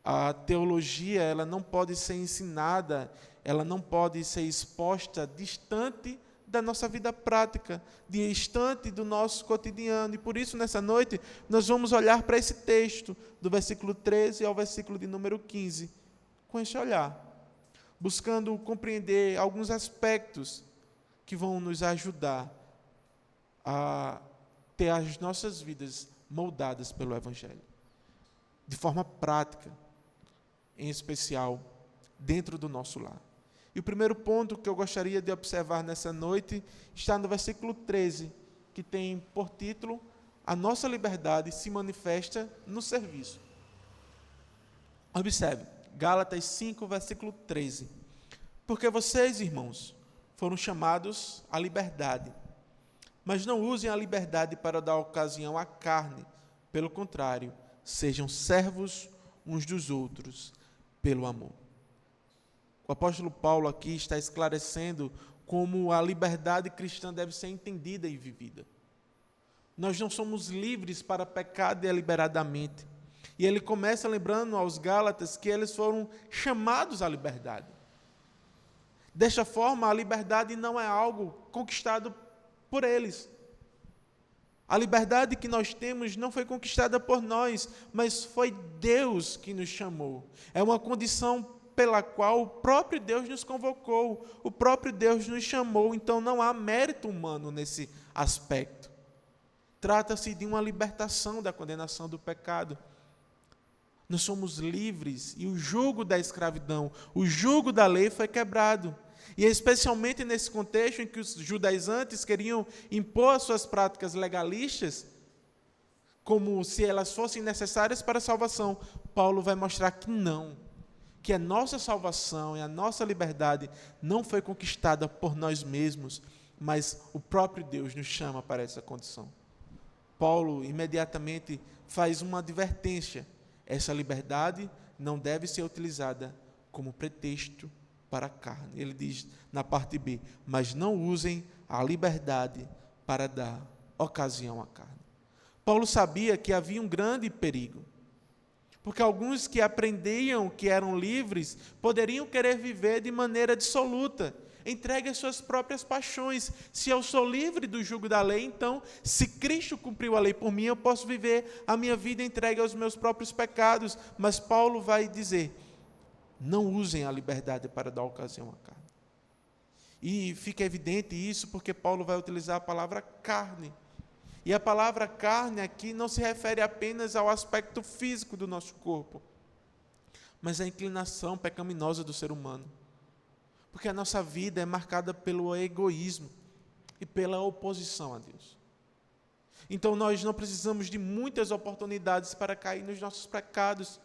A teologia, ela não pode ser ensinada, ela não pode ser exposta distante da nossa vida prática, distante do nosso cotidiano. E por isso, nessa noite, nós vamos olhar para esse texto, do versículo 13 ao versículo de número 15, com esse olhar, buscando compreender alguns aspectos que vão nos ajudar a ter as nossas vidas moldadas pelo Evangelho, de forma prática, em especial, dentro do nosso lar. E o primeiro ponto que eu gostaria de observar nessa noite está no versículo 13, que tem por título: a nossa liberdade se manifesta no serviço. Observe, Gálatas 5, versículo 13. Porque vocês, irmãos, foram chamados à liberdade, mas não usem a liberdade para dar ocasião à carne. Pelo contrário, sejam servos uns dos outros pelo amor. O apóstolo Paulo aqui está esclarecendo como a liberdade cristã deve ser entendida e vivida. Nós não somos livres para pecar deliberadamente. E ele começa lembrando aos Gálatas que eles foram chamados à liberdade. Desta forma, a liberdade não é algo conquistado por eles. A liberdade que nós temos não foi conquistada por nós, mas foi Deus que nos chamou. É uma condição pela qual o próprio Deus nos convocou, o próprio Deus nos chamou, então não há mérito humano nesse aspecto. Trata-se de uma libertação da condenação do pecado. Nós somos livres e o jugo da escravidão, o jugo da lei foi quebrado. E especialmente nesse contexto em que os judaizantes queriam impor as suas práticas legalistas, como se elas fossem necessárias para a salvação, Paulo vai mostrar que não, que a nossa salvação e a nossa liberdade não foi conquistada por nós mesmos, mas o próprio Deus nos chama para essa condição. Paulo imediatamente faz uma advertência: essa liberdade não deve ser utilizada como pretexto para a carne. Ele diz na parte B: mas não usem a liberdade para dar ocasião à carne. Paulo sabia que havia um grande perigo, porque alguns que aprendiam que eram livres poderiam querer viver de maneira dissoluta, entregue às suas próprias paixões. Se eu sou livre do jugo da lei, então, se Cristo cumpriu a lei por mim, eu posso viver a minha vida entregue aos meus próprios pecados. Mas Paulo vai dizer: não usem a liberdade para dar ocasião à carne. E fica evidente isso porque Paulo vai utilizar a palavra carne. E a palavra carne aqui não se refere apenas ao aspecto físico do nosso corpo, mas à inclinação pecaminosa do ser humano. Porque a nossa vida é marcada pelo egoísmo e pela oposição a Deus. Então nós não precisamos de muitas oportunidades para cair nos nossos pecados.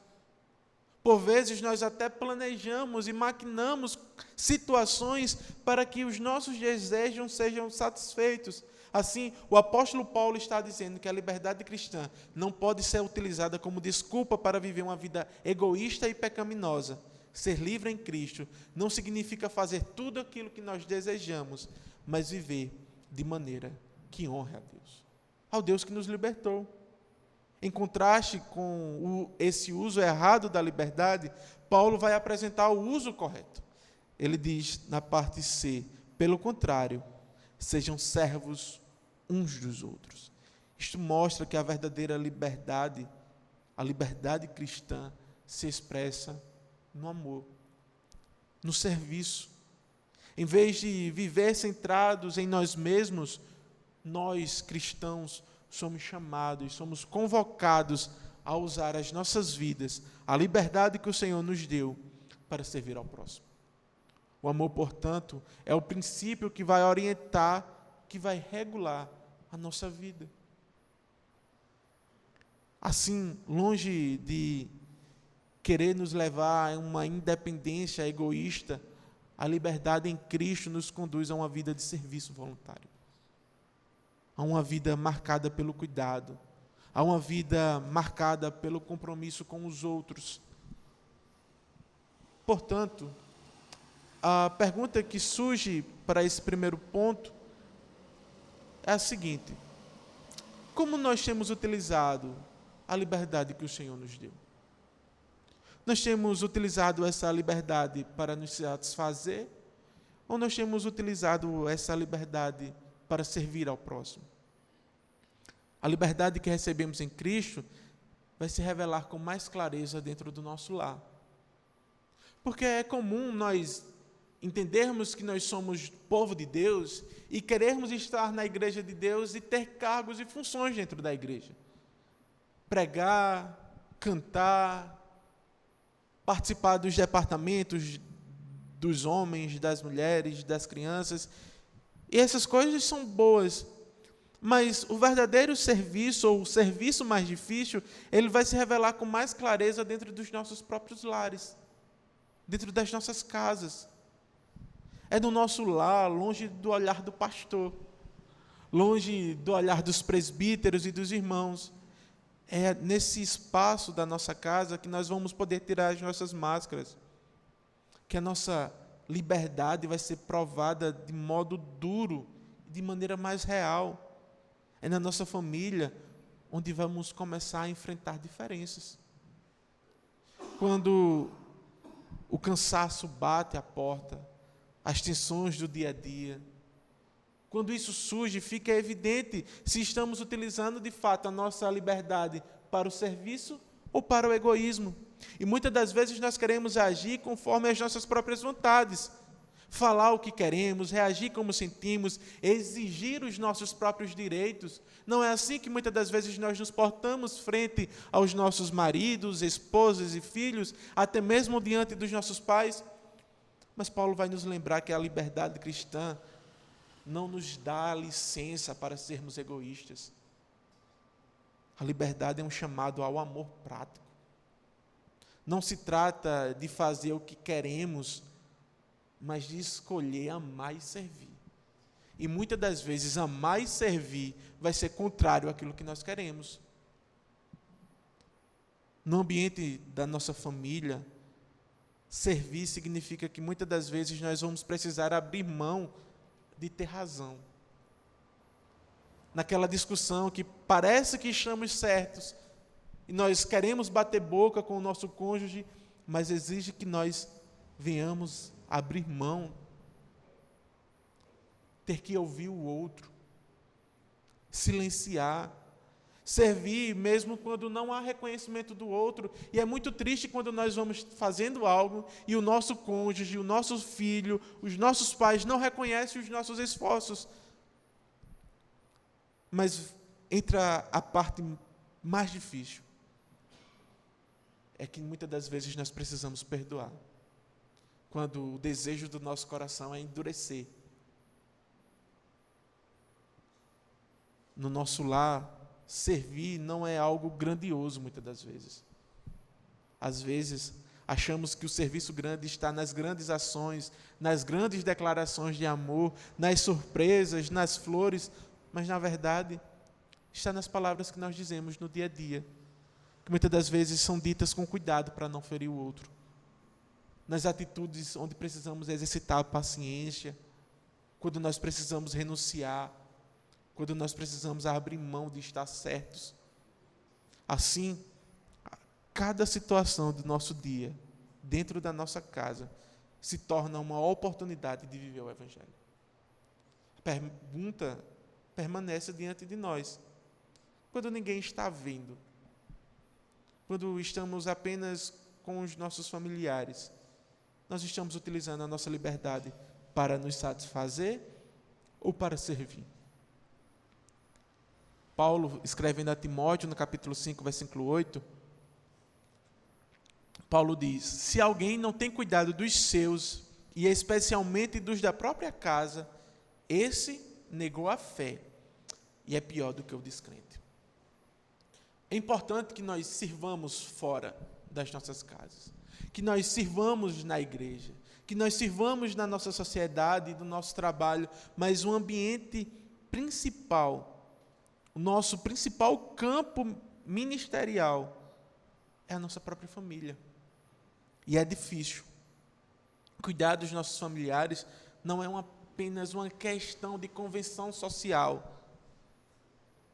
Por vezes nós até planejamos e maquinamos situações para que os nossos desejos sejam satisfeitos. Assim, o apóstolo Paulo está dizendo que a liberdade cristã não pode ser utilizada como desculpa para viver uma vida egoísta e pecaminosa. Ser livre em Cristo não significa fazer tudo aquilo que nós desejamos, mas viver de maneira que honre a Deus, ao Deus que nos libertou. Em contraste com esse uso errado da liberdade, Paulo vai apresentar o uso correto. Ele diz na parte C: pelo contrário, sejam servos uns dos outros. Isto mostra que a verdadeira liberdade, a liberdade cristã, se expressa no amor, no serviço. Em vez de viver centrados em nós mesmos, nós cristãos somos chamados, somos convocados a usar as nossas vidas, a liberdade que o Senhor nos deu, para servir ao próximo. O amor, portanto, é o princípio que vai orientar, que vai regular a nossa vida. Assim, longe de querer nos levar a uma independência egoísta, a liberdade em Cristo nos conduz a uma vida de serviço voluntário, a uma vida marcada pelo cuidado, a uma vida marcada pelo compromisso com os outros. Portanto, a pergunta que surge para esse primeiro ponto é a seguinte: como nós temos utilizado a liberdade que o Senhor nos deu? Nós temos utilizado essa liberdade para nos satisfazer, ou nós temos utilizado essa liberdade para servir ao próximo? A liberdade que recebemos em Cristo vai se revelar com mais clareza dentro do nosso lar. Porque é comum nós entendermos que nós somos povo de Deus e querermos estar na igreja de Deus e ter cargos e funções dentro da igreja. Pregar, cantar, participar dos departamentos dos homens, das mulheres, das crianças. E essas coisas são boas. Mas o verdadeiro serviço, ou o serviço mais difícil, ele vai se revelar com mais clareza dentro dos nossos próprios lares, dentro das nossas casas. É no nosso lar, longe do olhar do pastor, longe do olhar dos presbíteros e dos irmãos. É nesse espaço da nossa casa que nós vamos poder tirar as nossas máscaras, que a nossa liberdade vai ser provada de modo duro, de maneira mais real. É na nossa família onde vamos começar a enfrentar diferenças. Quando o cansaço bate à porta, as tensões do dia a dia, quando isso surge, fica evidente se estamos utilizando de fato a nossa liberdade para o serviço ou para o egoísmo. E muitas das vezes nós queremos agir conforme as nossas próprias vontades, falar o que queremos, reagir como sentimos, exigir os nossos próprios direitos. Não é assim que muitas das vezes nós nos portamos frente aos nossos maridos, esposas e filhos, até mesmo diante dos nossos pais. Mas Paulo vai nos lembrar que a liberdade cristã não nos dá licença para sermos egoístas. A liberdade é um chamado ao amor prático. Não se trata de fazer o que queremos, mas de escolher amar e servir. E muitas das vezes amar e servir vai ser contrário àquilo que nós queremos. No ambiente da nossa família, servir significa que muitas das vezes nós vamos precisar abrir mão de ter razão. Naquela discussão que parece que estamos certos, e nós queremos bater boca com o nosso cônjuge, mas exige que nós venhamos abrir mão, ter que ouvir o outro, silenciar, servir mesmo quando não há reconhecimento do outro. E é muito triste quando nós vamos fazendo algo e o nosso cônjuge, o nosso filho, os nossos pais não reconhecem os nossos esforços. Mas entra a parte mais difícil, é que muitas das vezes nós precisamos perdoar, quando o desejo do nosso coração é endurecer. No nosso lar, servir não é algo grandioso muitas das vezes. Às vezes, achamos que o serviço grande está nas grandes ações, nas grandes declarações de amor, nas surpresas, nas flores, mas na verdade está nas palavras que nós dizemos no dia a dia, que muitas das vezes são ditas com cuidado para não ferir o outro, nas atitudes onde precisamos exercitar a paciência, quando nós precisamos renunciar, quando nós precisamos abrir mão de estar certos. Assim, cada situação do nosso dia, dentro da nossa casa, se torna uma oportunidade de viver o Evangelho. A pergunta permanece diante de nós. Quando ninguém está vendo, quando estamos apenas com os nossos familiares, nós estamos utilizando a nossa liberdade para nos satisfazer ou para servir? Paulo, escrevendo a Timóteo, no capítulo 5, versículo 8, Paulo diz: se alguém não tem cuidado dos seus, e especialmente dos da própria casa, esse negou a fé, e é pior do que o descrente. É importante que nós sirvamos fora das nossas casas, que nós sirvamos na igreja, que nós sirvamos na nossa sociedade, no nosso trabalho, mas o ambiente principal, o nosso principal campo ministerial é a nossa própria família. E é difícil. Cuidar dos nossos familiares não é apenas uma questão de convenção social,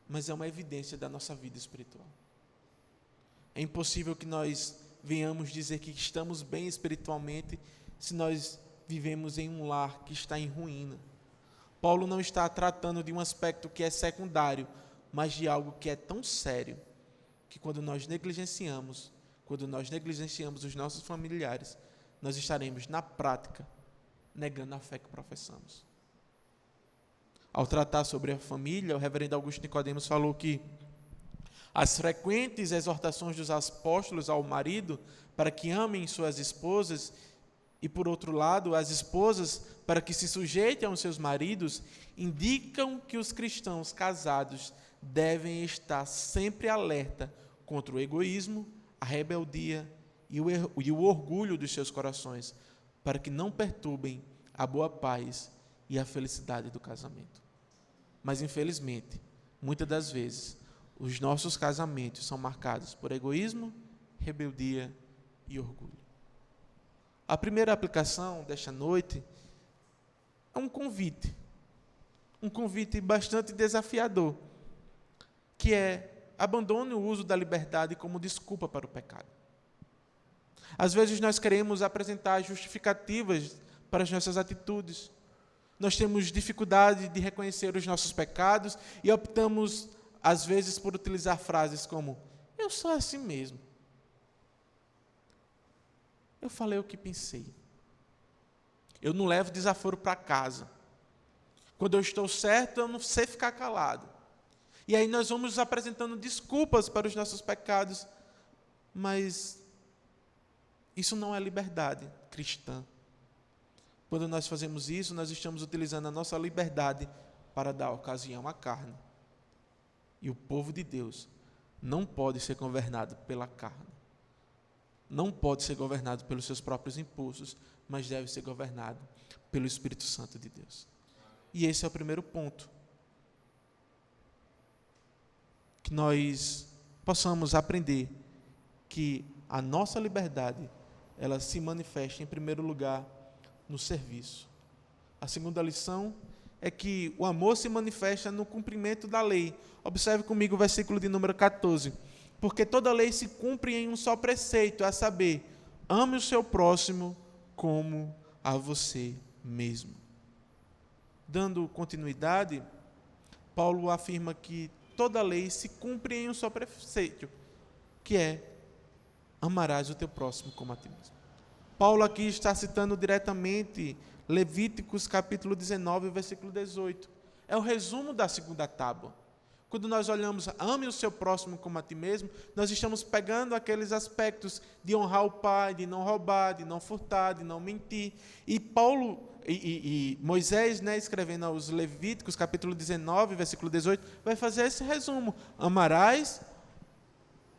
mas é uma evidência da nossa vida espiritual. É impossível que nós venhamos dizer que estamos bem espiritualmente se nós vivemos em um lar que está em ruína. Paulo não está tratando de um aspecto que é secundário, mas de algo que é tão sério, que quando nós negligenciamos os nossos familiares, nós estaremos, na prática, negando a fé que professamos. Ao tratar sobre a família, o reverendo Augusto Nicodemos falou que as frequentes exortações dos apóstolos ao marido para que amem suas esposas e, por outro lado, as esposas para que se sujeitem aos seus maridos, indicam que os cristãos casados devem estar sempre alerta contra o egoísmo, a rebeldia e o orgulho dos seus corações, para que não perturbem a boa paz e a felicidade do casamento. Mas, infelizmente, muitas das vezes, os nossos casamentos são marcados por egoísmo, rebeldia e orgulho. A primeira aplicação desta noite é um convite bastante desafiador, que é: abandone o uso da liberdade como desculpa para o pecado. Às vezes nós queremos apresentar justificativas para as nossas atitudes. Nós temos dificuldade de reconhecer os nossos pecados e optamos, às vezes, por utilizar frases como: eu sou assim mesmo. Eu falei o que pensei. Eu não levo desaforo para casa. Quando eu estou certo, eu não sei ficar calado. E aí nós vamos apresentando desculpas para os nossos pecados, mas isso não é liberdade cristã. Quando nós fazemos isso, nós estamos utilizando a nossa liberdade para dar ocasião à carne. E o povo de Deus não pode ser governado pela carne. Não pode ser governado pelos seus próprios impulsos, mas deve ser governado pelo Espírito Santo de Deus. E esse é o primeiro ponto. Que nós possamos aprender que a nossa liberdade, ela se manifesta, em primeiro lugar, no serviço. A segunda lição é que o amor se manifesta no cumprimento da lei. Observe comigo o versículo de número 14. Porque toda lei se cumpre em um só preceito, a saber, ame o seu próximo como a você mesmo. Dando continuidade, Paulo afirma que toda lei se cumpre em um só preceito, que é: amarás o teu próximo como a ti mesmo. Paulo aqui está citando diretamente Levíticos capítulo 19, versículo 18. É o resumo da segunda tábua. Quando nós olhamos, ame o seu próximo como a ti mesmo, nós estamos pegando aqueles aspectos de honrar o pai, de não roubar, de não furtar, de não mentir. E Paulo e Moisés, escrevendo aos Levíticos, capítulo 19, versículo 18, vai fazer esse resumo: amarás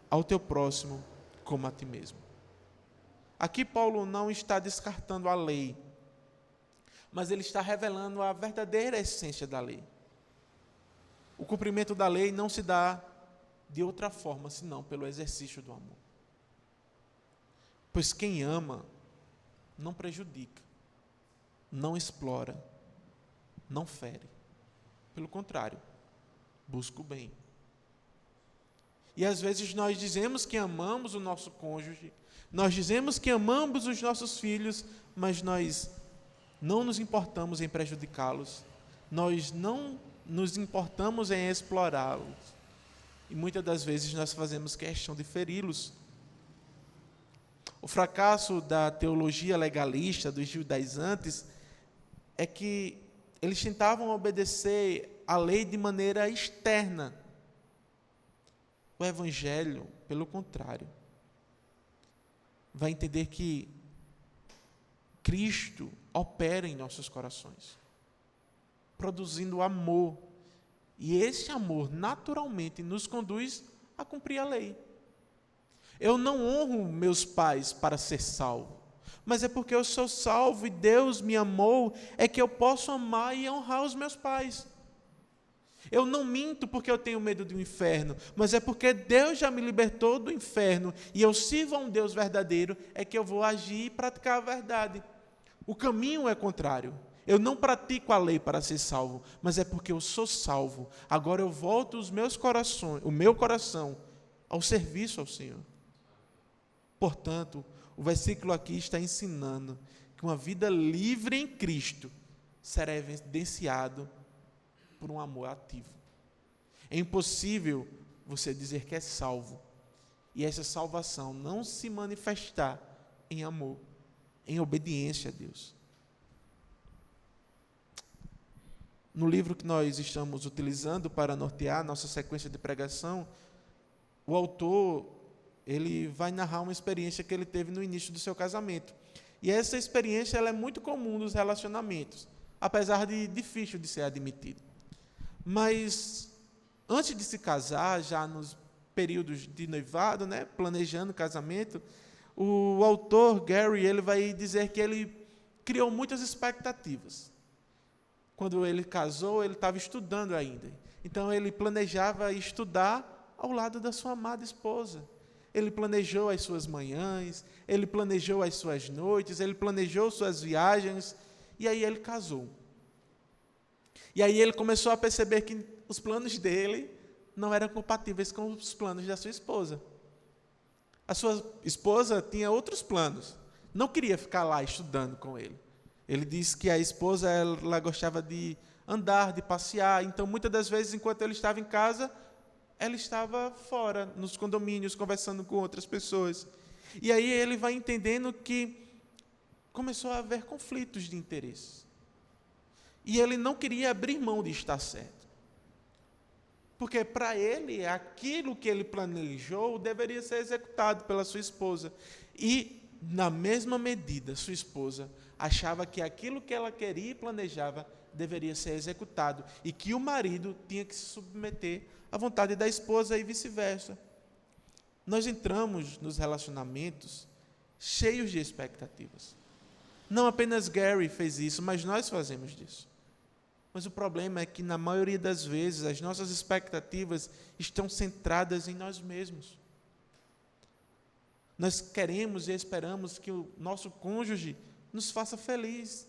ao teu próximo como a ti mesmo. Aqui Paulo não está descartando a lei, mas ele está revelando a verdadeira essência da lei. O cumprimento da lei não se dá de outra forma, senão pelo exercício do amor. Pois quem ama não prejudica, não explora, não fere. Pelo contrário, busca o bem. E às vezes nós dizemos que amamos o nosso cônjuge, nós dizemos que amamos os nossos filhos, mas nós não nos importamos em prejudicá-los, nós não nos importamos em explorá-los. E muitas das vezes nós fazemos questão de feri-los. O fracasso da teologia legalista dos judaizantes é que eles tentavam obedecer a lei de maneira externa. O Evangelho, pelo contrário, vai entender que Cristo opera em nossos corações, produzindo amor. E esse amor, naturalmente, nos conduz a cumprir a lei. Eu não honro meus pais para ser salvo, mas é porque eu sou salvo e Deus me amou, é que eu posso amar e honrar os meus pais. Eu não minto porque eu tenho medo do inferno, mas é porque Deus já me libertou do inferno e eu sirvo a um Deus verdadeiro, é que eu vou agir e praticar a verdade. O caminho é contrário. Eu não pratico a lei para ser salvo, mas é porque eu sou salvo. Agora eu volto o meu coração ao serviço ao Senhor. Portanto, o versículo aqui está ensinando que uma vida livre em Cristo será evidenciado por um amor ativo. É impossível você dizer que é salvo e essa salvação não se manifestar em amor, em obediência a Deus. No livro que nós estamos utilizando para nortear nossa sequência de pregação, o autor, ele vai narrar uma experiência que ele teve no início do seu casamento. E essa experiência ela é muito comum nos relacionamentos, apesar de difícil de ser admitido. Mas, antes de se casar, já nos períodos de noivado, planejando o casamento, o autor, Gary, ele vai dizer que ele criou muitas expectativas. Quando ele casou, ele estava estudando ainda. Então, ele planejava estudar ao lado da sua amada esposa. Ele planejou as suas manhãs, ele planejou as suas noites, ele planejou suas viagens, e aí ele casou. E aí ele começou a perceber que os planos dele não eram compatíveis com os planos da sua esposa. A sua esposa tinha outros planos, não queria ficar lá estudando com ele. Ele disse que a esposa ela gostava de andar, de passear, então muitas das vezes, enquanto ele estava em casa, ela estava fora, nos condomínios, conversando com outras pessoas. E aí ele vai entendendo que começou a haver conflitos de interesse. E ele não queria abrir mão de estar certo. Porque para ele, aquilo que ele planejou deveria ser executado pela sua esposa. E, na mesma medida, sua esposa achava que aquilo que ela queria e planejava deveria ser executado. E que o marido tinha que se submeter à vontade da esposa e vice-versa. Nós entramos nos relacionamentos cheios de expectativas. Não apenas Gary fez isso, mas nós fazemos isso. Mas o problema é que, na maioria das vezes, as nossas expectativas estão centradas em nós mesmos. Nós queremos e esperamos que o nosso cônjuge nos faça feliz.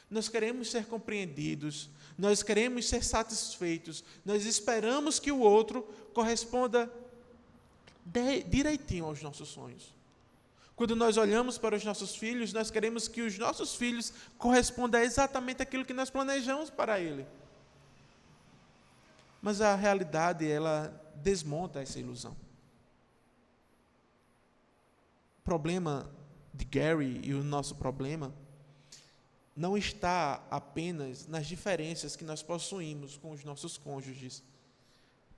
Nós queremos ser compreendidos, nós queremos ser satisfeitos, nós esperamos que o outro corresponda direitinho aos nossos sonhos. Quando nós olhamos para os nossos filhos, nós queremos que os nossos filhos correspondam a exatamente aquilo que nós planejamos para ele. Mas a realidade, ela desmonta essa ilusão. O problema de Gary e o nosso problema não está apenas nas diferenças que nós possuímos com os nossos cônjuges.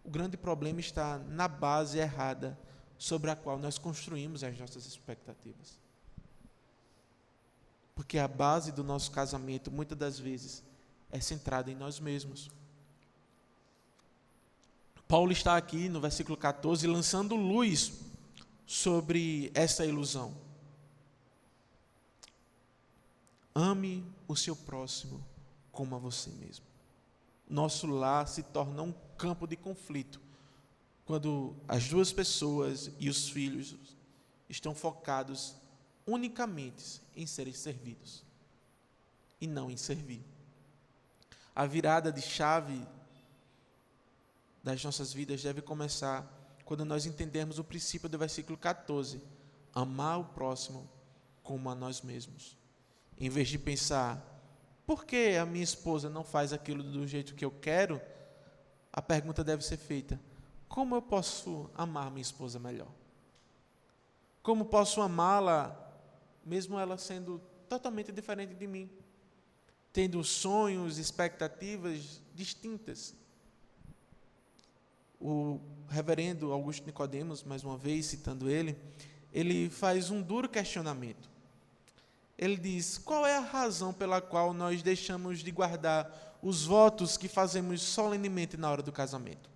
O grande problema está na base errada sobre a qual nós construímos as nossas expectativas. Porque a base do nosso casamento, muitas das vezes, é centrada em nós mesmos. Paulo está aqui no versículo 14, lançando luz sobre essa ilusão. Ame o seu próximo como a você mesmo. Nosso lar se torna um campo de conflito quando as duas pessoas e os filhos estão focados unicamente em serem servidos e não em servir. A virada de chave das nossas vidas deve começar quando nós entendermos o princípio do versículo 14, amar o próximo como a nós mesmos. Em vez de pensar, por que a minha esposa não faz aquilo do jeito que eu quero? A pergunta deve ser feita, como eu posso amar minha esposa melhor? Como posso amá-la, mesmo ela sendo totalmente diferente de mim? Tendo sonhos, expectativas distintas. O reverendo Augusto Nicodemos, mais uma vez citando ele faz um duro questionamento. Ele diz, qual é a razão pela qual nós deixamos de guardar os votos que fazemos solenemente na hora do casamento?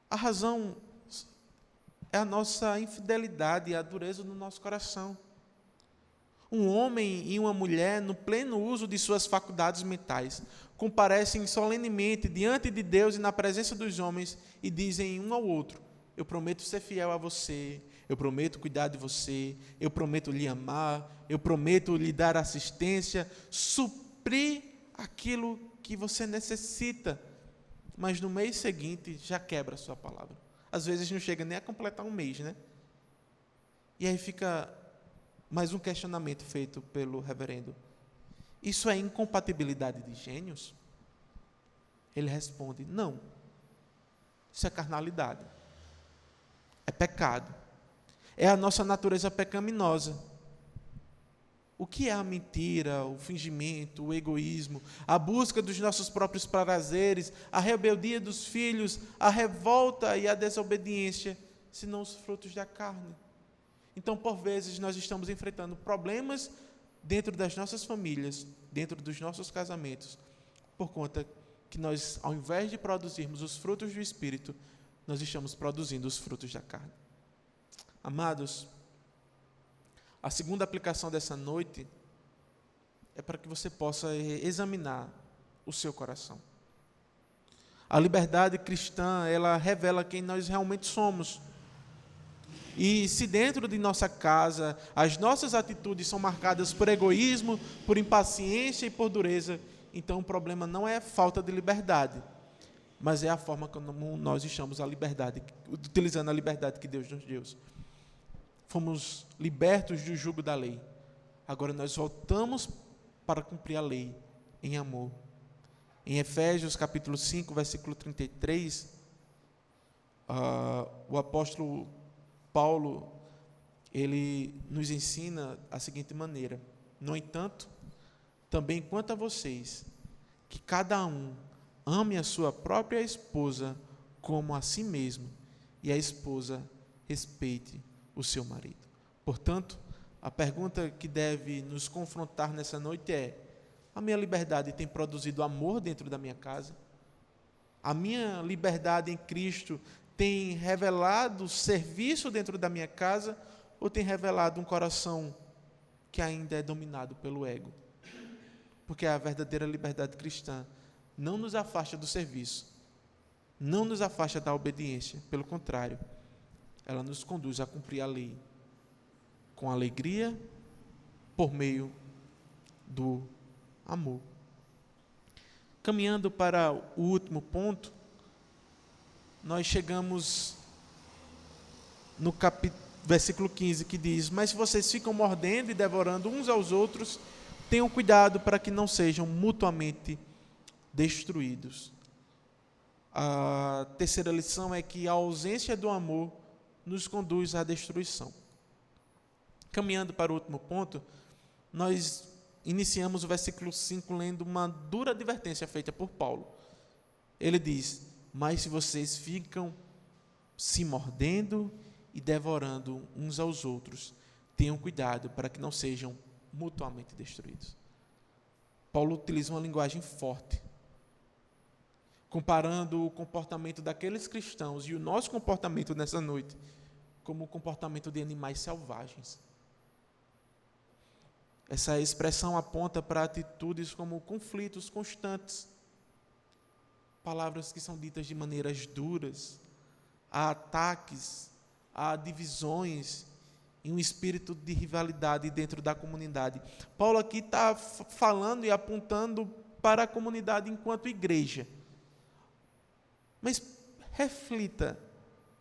A razão é a nossa infidelidade e a dureza do nosso coração. Um homem e uma mulher, no pleno uso de suas faculdades mentais, comparecem solenemente diante de Deus e na presença dos homens e dizem um ao outro, eu prometo ser fiel a você, eu prometo cuidar de você, eu prometo lhe amar, eu prometo lhe dar assistência, suprir aquilo que você necessita. Mas no mês seguinte já quebra a sua palavra. Às vezes não chega nem a completar um mês, né? E aí fica mais um questionamento feito pelo reverendo. Isso é incompatibilidade de gênios? Ele responde, não. Isso é carnalidade. É pecado. É a nossa natureza pecaminosa. O que é a mentira, o fingimento, o egoísmo, a busca dos nossos próprios prazeres, a rebeldia dos filhos, a revolta e a desobediência, senão os frutos da carne? Então, por vezes, nós estamos enfrentando problemas dentro das nossas famílias, dentro dos nossos casamentos, por conta que nós, ao invés de produzirmos os frutos do Espírito, nós estamos produzindo os frutos da carne. Amados, a segunda aplicação dessa noite é para que você possa examinar o seu coração. A liberdade cristã, ela revela quem nós realmente somos. E se dentro de nossa casa as nossas atitudes são marcadas por egoísmo, por impaciência e por dureza, então o problema não é falta de liberdade, mas é a forma como nós estamos utilizando a liberdade que Deus nos deu. Fomos libertos do jugo da lei. Agora nós voltamos para cumprir a lei em amor. Em Efésios capítulo 5, versículo 33, o apóstolo Paulo, ele nos ensina a seguinte maneira: no entanto, também quanto a vocês, que cada um ame a sua própria esposa como a si mesmo, e a esposa respeite o seu marido. Portanto, a pergunta que deve nos confrontar nessa noite é: a minha liberdade tem produzido amor dentro da minha casa? A minha liberdade em Cristo tem revelado serviço dentro da minha casa, ou tem revelado um coração que ainda é dominado pelo ego? Porque a verdadeira liberdade cristã não nos afasta do serviço, não nos afasta da obediência, pelo contrário, ela nos conduz a cumprir a lei com alegria, por meio do amor. Caminhando para o último ponto, nós chegamos no versículo 15, que diz: mas se vocês ficam mordendo e devorando uns aos outros, tenham cuidado para que não sejam mutuamente destruídos. A terceira lição é que a ausência do amor nos conduz à destruição. Caminhando para o último ponto, nós iniciamos o versículo 5 lendo uma dura advertência feita por Paulo. Ele diz: mas se vocês ficam se mordendo e devorando uns aos outros, tenham cuidado para que não sejam mutuamente destruídos. Paulo utiliza uma linguagem forte, comparando o comportamento daqueles cristãos e o nosso comportamento nessa noite como o comportamento de animais selvagens. Essa expressão aponta para atitudes como conflitos constantes, palavras que são ditas de maneiras duras, há ataques, há divisões e um espírito de rivalidade dentro da comunidade. Paulo aqui está falando e apontando para a comunidade enquanto igreja. Mas reflita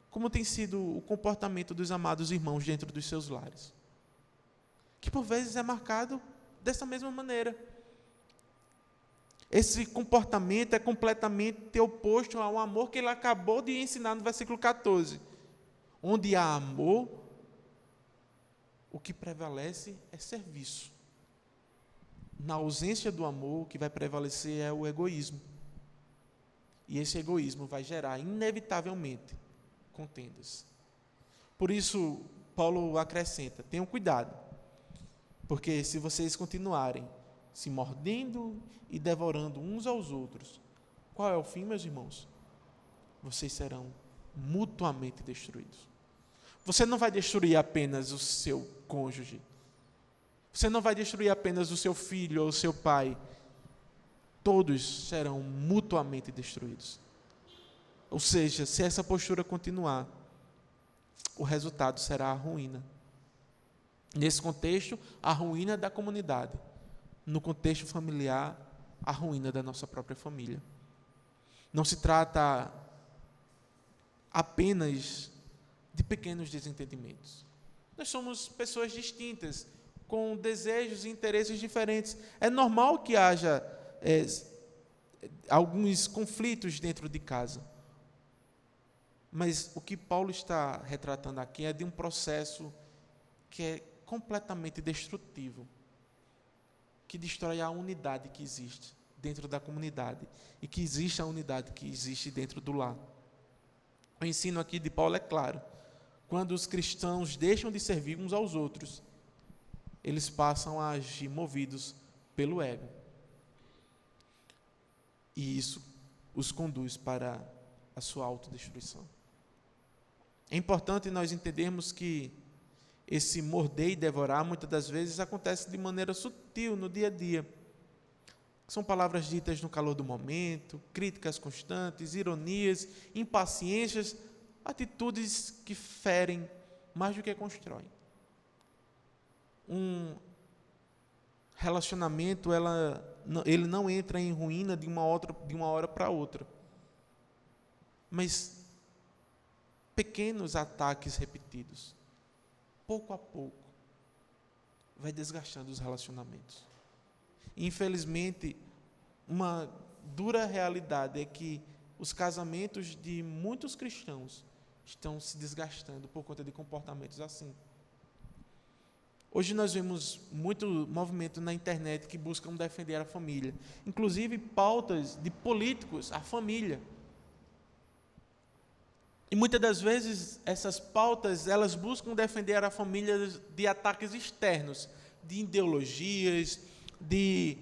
como tem sido o comportamento dos amados irmãos dentro dos seus lares, que por vezes é marcado dessa mesma maneira. Esse comportamento é completamente oposto ao amor que ele acabou de ensinar no versículo 14. Onde há amor, o que prevalece é serviço. Na ausência do amor, o que vai prevalecer é o egoísmo. E esse egoísmo vai gerar, inevitavelmente, contendas. Por isso, Paulo acrescenta: tenham cuidado, porque se vocês continuarem se mordendo e devorando uns aos outros, qual é o fim, meus irmãos? Vocês serão mutuamente destruídos. Você não vai destruir apenas o seu cônjuge, você não vai destruir apenas o seu filho ou o seu pai, todos serão mutuamente destruídos. Ou seja, se essa postura continuar, o resultado será a ruína. Nesse contexto, a ruína da comunidade. No contexto familiar, a ruína da nossa própria família. Não se trata apenas de pequenos desentendimentos. Nós somos pessoas distintas, com desejos e interesses diferentes. É normal que haja alguns conflitos dentro de casa. Mas o que Paulo está retratando aqui é de um processo que é completamente destrutivo, que destrói a unidade que existe dentro da comunidade e que existe a unidade que existe dentro do lar. O ensino aqui de Paulo é claro. Quando os cristãos deixam de servir uns aos outros, eles passam a agir movidos pelo ego. E isso os conduz para a sua autodestruição. É importante nós entendermos que esse morder e devorar, muitas das vezes, acontece de maneira sutil no dia a dia. São palavras ditas no calor do momento, críticas constantes, ironias, impaciências, atitudes que ferem mais do que constroem. Um relacionamento, ele não entra em ruína de uma hora para outra. Mas pequenos ataques repetidos, pouco a pouco, vai desgastando os relacionamentos. Infelizmente, uma dura realidade é que os casamentos de muitos cristãos estão se desgastando por conta de comportamentos assim. Hoje nós vemos muito movimento na internet que buscam defender a família, inclusive pautas de políticos, a família. E muitas das vezes essas pautas, elas buscam defender a família de ataques externos, de ideologias, de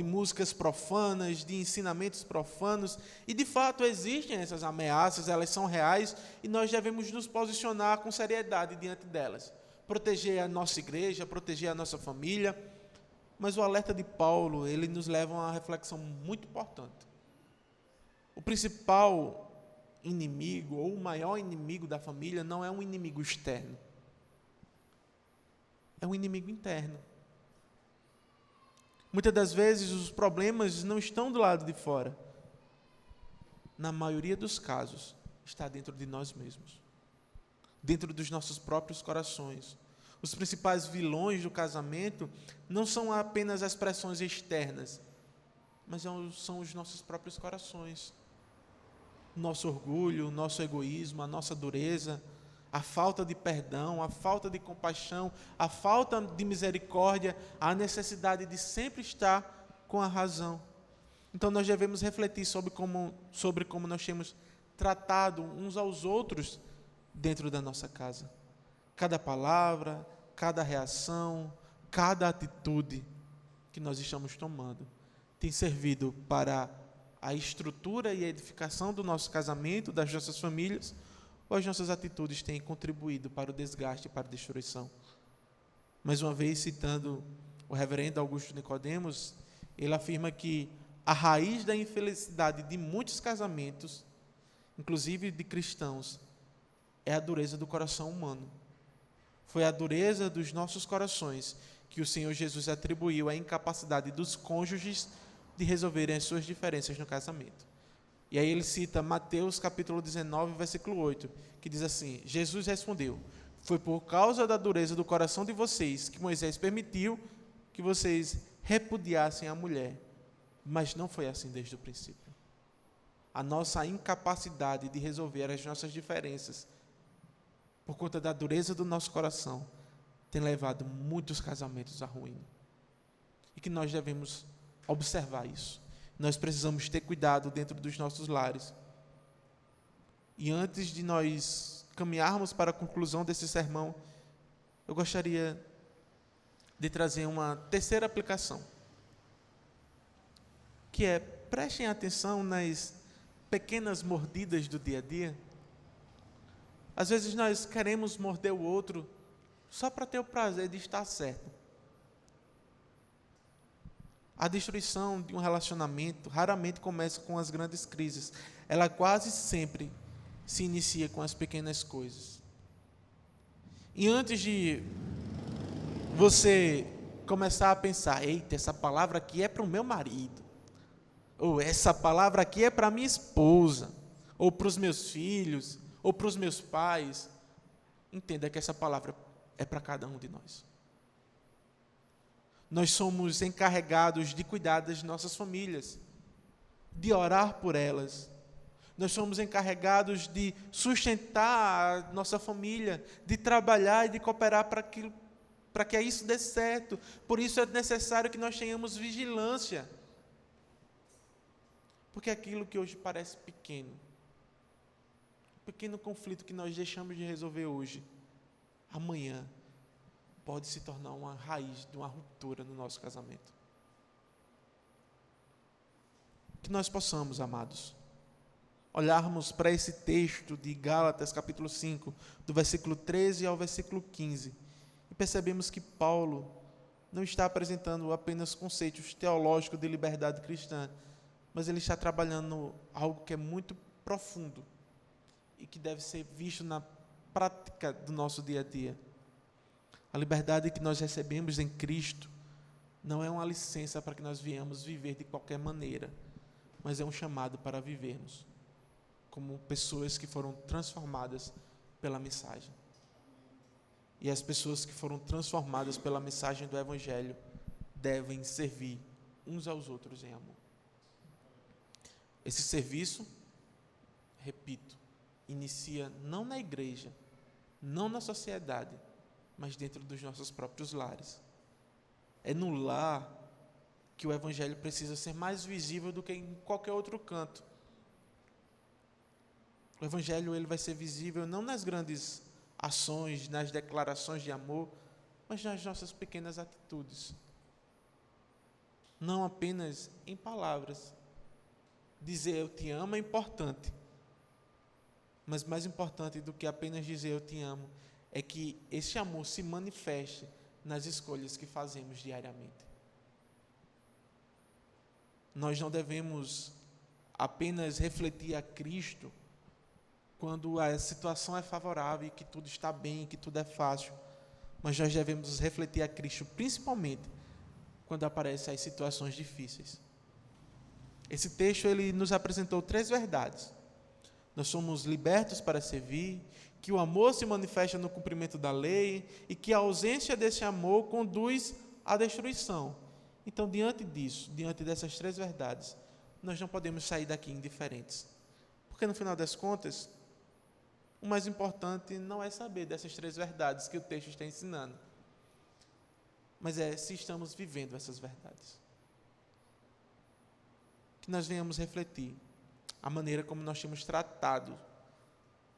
músicas profanas, de ensinamentos profanos, e de fato existem essas ameaças, elas são reais, e nós devemos nos posicionar com seriedade diante delas, proteger a nossa igreja, proteger a nossa família. Mas o alerta de Paulo, ele nos leva a uma reflexão muito importante. O principal inimigo, ou o maior inimigo da família, não é um inimigo externo, é um inimigo interno. Muitas das vezes os problemas não estão do lado de fora. Na maioria dos casos, está dentro de nós mesmos, dentro dos nossos próprios corações. Os principais vilões do casamento não são apenas as pressões externas, mas são os nossos próprios corações. Nosso orgulho, nosso egoísmo, a nossa dureza, a falta de perdão, a falta de compaixão, a falta de misericórdia, a necessidade de sempre estar com a razão. Então nós devemos refletir sobre como nós temos tratado uns aos outros dentro da nossa casa. Cada palavra, cada reação, cada atitude que nós estamos tomando tem servido para a estrutura e a edificação do nosso casamento, das nossas famílias, ou as nossas atitudes têm contribuído para o desgaste e para a destruição. Mais uma vez, citando o reverendo Augusto Nicodemos, ele afirma que a raiz da infelicidade de muitos casamentos, inclusive de cristãos, é a dureza do coração humano. Foi a dureza dos nossos corações que o Senhor Jesus atribuiu à incapacidade dos cônjuges de resolverem as suas diferenças no casamento. E aí ele cita Mateus capítulo 19, versículo 8, que diz assim: Jesus respondeu: foi por causa da dureza do coração de vocês que Moisés permitiu que vocês repudiassem a mulher, mas não foi assim desde o princípio. A nossa incapacidade de resolver as nossas diferenças, por conta da dureza do nosso coração, tem levado muitos casamentos à ruína. E que nós devemos observar isso. Nós precisamos ter cuidado dentro dos nossos lares. E antes de nós caminharmos para a conclusão desse sermão, eu gostaria de trazer uma terceira aplicação, que é: prestem atenção nas pequenas mordidas do dia a dia. Às vezes nós queremos morder o outro só para ter o prazer de estar certo. A destruição de um relacionamento raramente começa com as grandes crises. Ela quase sempre se inicia com as pequenas coisas. E antes de você começar a pensar: eita, essa palavra aqui é para o meu marido, ou essa palavra aqui é para a minha esposa, ou para os meus filhos, ou para os meus pais. Entenda que essa palavra é para cada um de nós. Nós somos encarregados de cuidar das nossas famílias, de orar por elas. Nós somos encarregados de sustentar a nossa família, de trabalhar e de cooperar para que isso dê certo. Por isso é necessário que nós tenhamos vigilância. Porque aquilo que hoje parece pequeno, pequeno conflito que nós deixamos de resolver hoje, amanhã pode se tornar uma raiz de uma ruptura no nosso casamento. Que nós possamos, amados, olharmos para esse texto de Gálatas, capítulo 5, do versículo 13 ao versículo 15, e percebemos que Paulo não está apresentando apenas conceitos teológicos de liberdade cristã, mas ele está trabalhando algo que é muito profundo e que deve ser visto na prática do nosso dia a dia. A liberdade que nós recebemos em Cristo não é uma licença para que nós venhamos viver de qualquer maneira, mas é um chamado para vivermos como pessoas que foram transformadas pela mensagem. E as pessoas que foram transformadas pela mensagem do Evangelho devem servir uns aos outros em amor. Esse serviço, repito, inicia não na igreja, não na sociedade, mas dentro dos nossos próprios lares. É no lar que o Evangelho precisa ser mais visível do que em qualquer outro canto. O Evangelho ele vai ser visível não nas grandes ações, nas declarações de amor, mas nas nossas pequenas atitudes. Não apenas em palavras. Dizer eu te amo é importante, mas mais importante do que apenas dizer eu te amo é que esse amor se manifeste nas escolhas que fazemos diariamente. Nós não devemos apenas refletir a Cristo quando a situação é favorável e que tudo está bem, que tudo é fácil, mas nós devemos refletir a Cristo principalmente quando aparecem as situações difíceis. Esse texto ele nos apresentou 3 verdades. Nós somos libertos para servir, que o amor se manifesta no cumprimento da lei e que a ausência desse amor conduz à destruição. Então, diante disso, diante dessas 3 verdades, nós não podemos sair daqui indiferentes. Porque, no final das contas, o mais importante não é saber dessas 3 verdades que o texto está ensinando, mas é se estamos vivendo essas verdades. Que nós venhamos refletir a maneira como nós temos tratado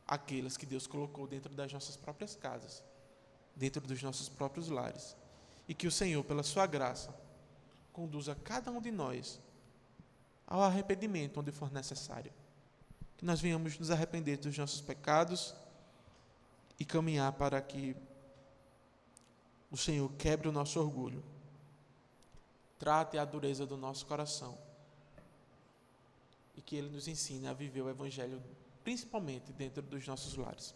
aqueles que Deus colocou dentro das nossas próprias casas, dentro dos nossos próprios lares, e que o Senhor, pela sua graça, conduza cada um de nós ao arrependimento onde for necessário. Que nós venhamos nos arrepender dos nossos pecados e caminhar para que o Senhor quebre o nosso orgulho, trate a dureza do nosso coração e que Ele nos ensine a viver o Evangelho, principalmente dentro dos nossos lares.